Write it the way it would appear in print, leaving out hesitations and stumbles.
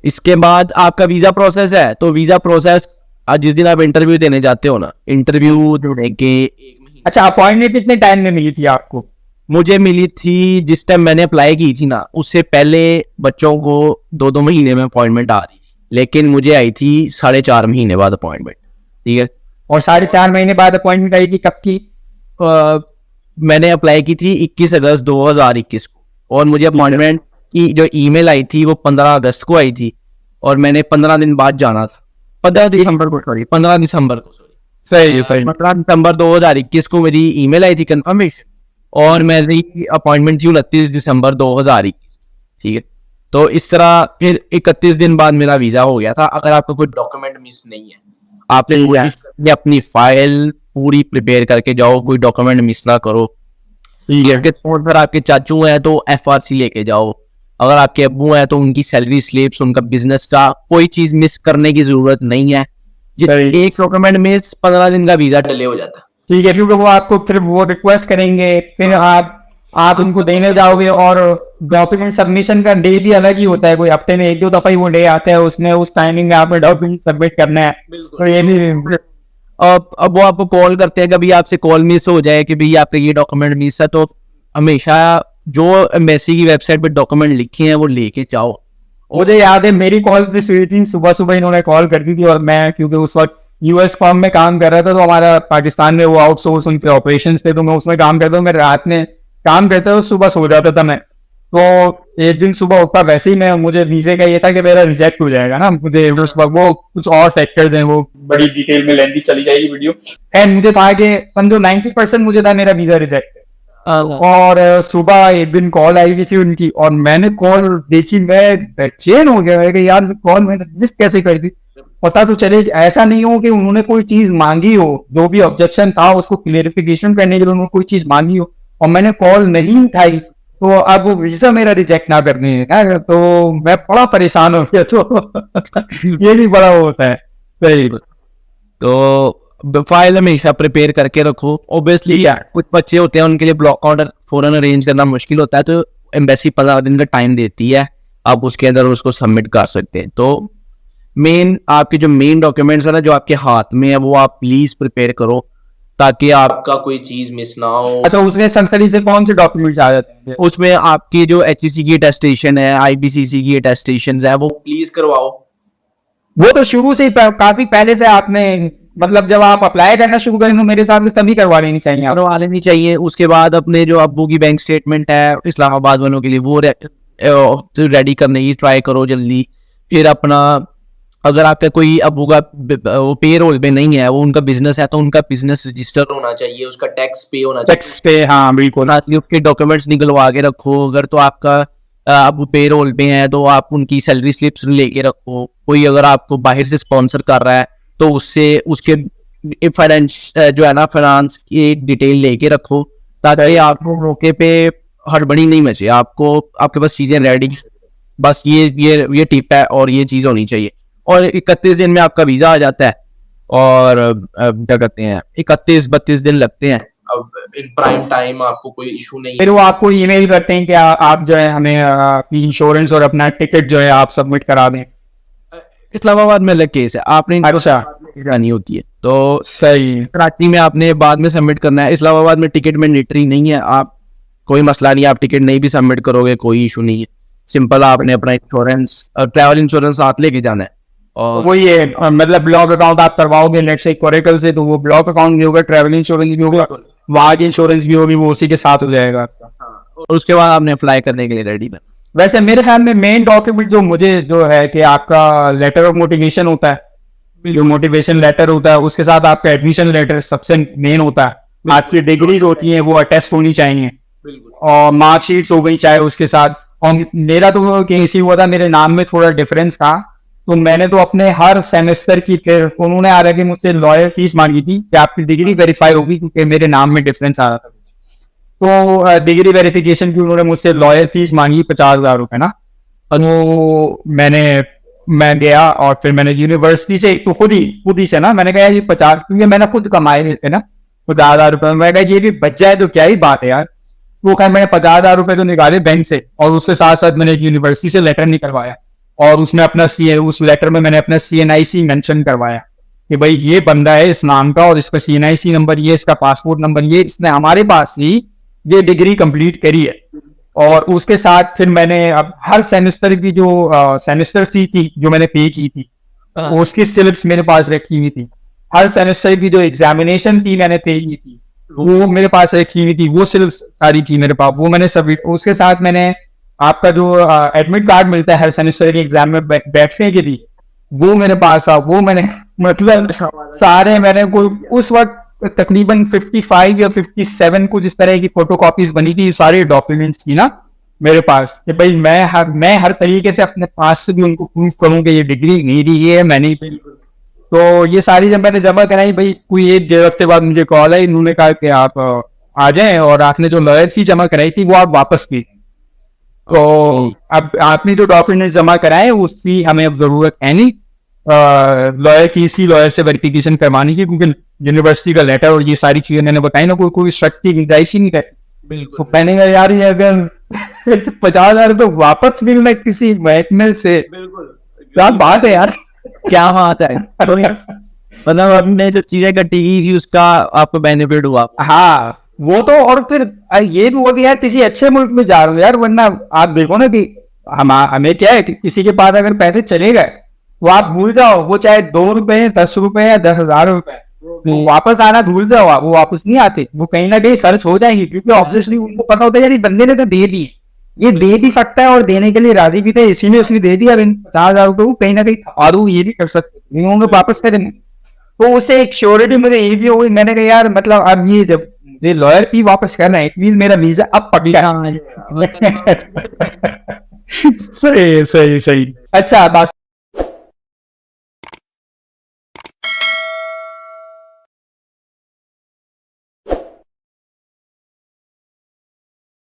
इसके बाद आपका वीजा प्रोसेस है, तो वीजा प्रोसेस आज जिस दिन आप इंटरव्यू देने जाते हो ना, इंटरव्यू देने के अच्छा, अपॉइंटमेंट कितने टाइम में मिली थी आपको? मुझे मिली थी जिस टाइम मैंने अप्लाई की थी ना, उससे पहले बच्चों को 2-2 महीने में अपॉइंटमेंट आ रही थी, लेकिन मुझे आई थी 4.5 महीने बाद अपॉइंटमेंट। ठीक है, और 4.5 महीने बाद अपॉइंटमेंट आई थी, कब की? मैंने अप्लाई की थी 21 अगस्त 2021 को, और मुझे अपॉइंटमेंट की जो ईमेल आई थी वो 15 अगस्त को आई थी, और मैंने 15 दिन बाद जाना था। 15 दिसंबर को, सॉरी 15 दिसंबर को, सही सही। 15 दिसंबर 2021 को मेरी ईमेल आई थी कंफर्मेशन, और मेरी अपॉइंटमेंट थी 29 दिसंबर 2021। ठीक है, तो इस तरह फिर 31 दिन बाद मेरा वीजा हो गया था। अगर आपका कोई डॉक्यूमेंट मिस नहीं है, आपने अपनी फाइल पूरी प्रिपेयर करके जाओ, कोई डॉक्यूमेंट मिस ना करो। अगर आपके चाचू हैं तो FRC लेके जाओ, अगर आपके अब्बू हैं तो उनकी सैलरी स्लिप्स, उनका बिजनेस का, कोई चीज मिस करने की जरूरत नहीं है। एक डॉक्यूमेंट मिस 15 दिन का वीजा डिले हो जाता है। ठीक है, क्योंकि वो आपको फिर वो रिक्वेस्ट करेंगे, फिर आप उनको देने जाओगे, और डॉक्यूमेंट सबमिशन का डे भी अलग ही होता है, कोई हफ्ते में 1-2 दफा ही वो डे आता है, उसमें उस टाइमिंग में आपने डॉक्यूमेंट सबमिट करना है। तो ये भी अब वो आपको कॉल करते हैं, कभी आपसे कॉल मिस हो जाए कि भाई आपका ये डॉक्यूमेंट मिस है, तो हमेशा जो एम्बेसी की वेबसाइट पे डॉक्यूमेंट लिखे हैं वो लेके जाओ। मुझे याद है मेरी कॉल मिस हुई थी, सुबह सुबह इन्होंने कॉल कर दी थी, और मैं क्योंकि उस वक्त US फॉर्म में काम कर रहा था, तो हमारा पाकिस्तान में वो आउटसोर्स उनके ऑपरेशंस थे, तो मैं उसमें काम करता हूँ। मैं रात में काम करता हूँ, सुबह सो जाता था मैं। तो एक दिन सुबह उठा, वैसे ही मैं, मुझे वीजे का ये था कि मेरा रिजेक्ट हो जाएगा ना, मुझे उस वक्त वो कुछ और फैक्टर्स हैं, वो बड़ी डिटेल में लेंदी चली जाएगी वीडियो। एंड मुझे था कि समझो 90% मुझे था मेरा वीजा रिजेक्ट है। और सुबह एक दिन कॉल आई हुई थी उनकी, और मैंने कॉल देखी, मैं चेन हो गया कि यार कॉल मैंने मिस कैसे कर दी। पता तो चले ऐसा नहीं हो कि उन्होंने कोई चीज मांगी हो, जो भी ऑब्जेक्शन था उसको क्लियरिफिकेशन करने के लिए उन्होंने कोई चीज मांगी हो, और मैंने कॉल नहीं उठाई, तो अब वो वीजा मेरा रिजेक्ट ना करने है, तो मैं बड़ा परेशान हो गया। तो ये भी बड़ा होता है। सही। तो फाइल हमेशा प्रिपेयर करके रखो। ऑब्वियसली कुछ बच्चे होते हैं उनके लिए ब्लॉक ऑर्डर फौरन अरेंज करना मुश्किल होता है, तो एम्बेसी 15 दिन का टाइम देती है, आप उसके अंदर उसको सबमिट कर सकते हैं। तो मेन आपके जो मेन डॉक्यूमेंट्स है ना, जो आपके हाथ में है, वो आप प्लीज प्रिपेयर करो, ताकि आपका कोई चीज मिस ना हो। अच्छा, उसमें संसदी से कौन से डॉक्यूमेंट्स आ जाते हैं? उसमें आपकी जो HEC की अटेस्टेशन है, IBCC की अटेस्टेशन है, वो प्लीज करवाओ। वो तो शुरू से ही काफी पहले से आपने, मतलब जब आप अप्लाई करना शुरू करें तो मेरे हिसाब से तभी करवा लेनी चाहिए, करवा लेनी चाहिए। उसके बाद अपने जो अब्बू की बैंक स्टेटमेंट है इस्लामाबाद वालों के लिए, वो रेडी करने की ट्राई करो जल्दी। फिर अपना, अगर आपका कोई अब्बू का वो पे रोल पे नहीं है, वो उनका बिजनेस है, तो उनका बिजनेस रजिस्टर होना चाहिए, उसका टैक्स पे होना चाहिए, टैक्स पे, हाँ बिल्कुल। उसके डॉक्यूमेंट्स निकलवा के रखो। अगर तो आपका अब पे रोल पे है तो आप उनकी सैलरी स्लिप्स लेके रखो। कोई अगर आपको बाहर से स्पॉन्सर कर रहा है तो उससे उसके फाइनेंस जो है ना, फाइनेंस की डिटेल लेके रखो, ताकि आपको मौके पे हड़बड़ी नहीं मचे, आपको आपके पास चीजें रेडी। बस ये टिप है, और ये चीज होनी चाहिए। और 31 दिन में आपका वीजा आ जाता है, और क्या कहते हैं 31-32 दिन लगते हैं। अब इन प्राइम टाइम आपको कोई इशू नहीं है। फिर वो आपको ईमेल करते हैं कि आप जो है हमें इंश्योरेंस और अपना टिकट जो है आप सबमिट करा दें। इस्लामाबाद में अलग केस है, आपने जानी होती है, तो सही। कराची में आपने बाद में सबमिट करना है। इस्लामाबाद में टिकट मैंडेटरी नहीं है, आप कोई मसला नहीं, आप टिकट नहीं भी सबमिट करोगे, कोई इशू नहीं है। सिंपल आपने अपना इंश्योरेंस, ट्रैवल इंश्योरेंस साथ लेके जाना है। और वो ये मतलब ब्लॉक अकाउंट आप करवाओगे नेट से कोरेकल से, तो वो ब्लॉक अकाउंट भी होगा, ट्रैवल इंश्योरेंस भी होगा, वहाँ की इंश्योरेंस भी होगी, वो उसी के साथ हो जाएगा आपका। और उसके बाद आपने अप्लाई करने के लिए रेडी है। वैसे मेरे ख्याल में मेन डॉक्यूमेंट जो मुझे जो है कि आपका लेटर ऑफ मोटिवेशन होता है, जो मोटिवेशन लेटर होता है, उसके साथ आपका एडमिशन लेटर सबसे मेन होता है। आपकी डिग्रीज होती हैं वो अटेस्ट होनी चाहिए, और मार्कशीट्स हो गई चाहे उसके साथ। और मेरा तो केस ही हुआ था, मेरे नाम में थोड़ा डिफरेंस था, तो मैंने तो अपने हर सेमेस्टर की, फिर उन्होंने आ रहा कि मुझसे लॉयर फीस मांगी थी कि आपकी डिग्री वेरीफाई होगी, क्योंकि मेरे नाम में डिफरेंस आ रहा था। तो डिग्री वेरिफिकेशन की उन्होंने मुझसे लॉयर फीस मांगी 50,000 रुपए ना। तो मैं गया, और फिर मैंने यूनिवर्सिटी से तो खुद ही से ना, मैंने कहा ये 50, क्योंकि मैंने खुद कमाए थे ना 50,000 रुपए, मैं कहा ये भी बच जाए तो क्या ही बात है यार। वो कहा मैंने 50,000 रुपए तो निकाले बैंक से, और उसके साथ साथ मैंने यूनिवर्सिटी से लेटर निकलवाया और उसमें अपना उस लेटर में मैंने अपना CNIC मेंशन करवाया कि भाई ये बंदा है इस नाम का और इसका CNIC नंबर ये, इसका पासपोर्ट नंबर ये, इसने हमारे पास ही ये डिग्री कंप्लीट करी है। और उसके साथ फिर मैंने अब हर सेमेस्टर की जो सेमेस्टर फी थी जो मैंने पे की थी उसकी स्लिप्स मेरे पास रखी हुई थी। हर सेमेस्टर की जो एग्जामिनेशन फी मैंने पे की थी वो मेरे पास रखी हुई थी, वो स्लिप्स सारी थी मेरे पास, वो मैंने सबमिट। उसके साथ मैंने आपका जो एडमिट कार्ड मिलता है हर सेमेस्टर के एग्जाम में बैठने के लिए, वो मेरे पास था, वो मैंने मतलब सारे मैंने कोई उस वक्त तकरीबन 55 या 57 कुछ इस तरह की फोटोकॉपीज बनी थी सारे डॉक्यूमेंट्स की ना मेरे पास, कि भाई मैं हर तरीके से अपने पास से भी उनको प्रूफ करूं कि ये डिग्री मेरी है, मैंने। तो ये सारी जब मैंने जमा कराई, भाई कोई 1-1.5 हफ्ते बाद मुझे कॉल आई, इन्होंने कहा कि आप आ जाएं और आपने जो लॉयर फी जमा कराई थी वो आप वापस की। तो अब आपने जो डॉक्यूमेंट जमा कराए उसकी हमें अब जरूरत है नहीं लॉयर फीस की, लॉयर से वेरिफिकेशन करवाने की, क्योंकि यूनिवर्सिटी का लेटर और ये सारी चीजें मैंने बताई ना, कोई शक की गुंजाइश ही नहीं है। तो मैंने कहा यार ये अगर 50,000 तो वापस मिलना किसी महकमे से, क्या बात है यार, क्या बात है। मतलब हमने जो चीजें कटी की थी उसका आपको बेनिफिट हुआ। हाँ वो तो, और फिर ये भी हुआ कि यार किसी अच्छे मुल्क में जा रहे हो यार, वरना आप देखो ना कि हमें क्या है कि किसी के पास अगर पैसे चले गए तो आप भूल जाओ, वो चाहे 2 रुपए 10 रुपए या 10,000 रुपए, तो वापस आना भूल जाओ आप, वो वापस नहीं आते, वो कहीं ना कहीं खर्च हो जाएंगे, क्योंकि ऑब्वियसली उनको पता होता है यार इस बंदे ने तो दे दी, ये दे भी सकता है और देने के लिए राजी भी थे, इसी में उसने दे दिया 50,000 रुपए, वो कहीं ना कहीं और वो ये भी कर सकते हैं उनको वापस कर देंगे। तो उससे एक श्योरिटी मुझे ये भी हो गई, मैंने कहा यार मतलब अब ये जब ये लॉयर फी वापस करना है, इट मीन मेरा वीजा अब पक गया। सही सही सही। अच्छा बात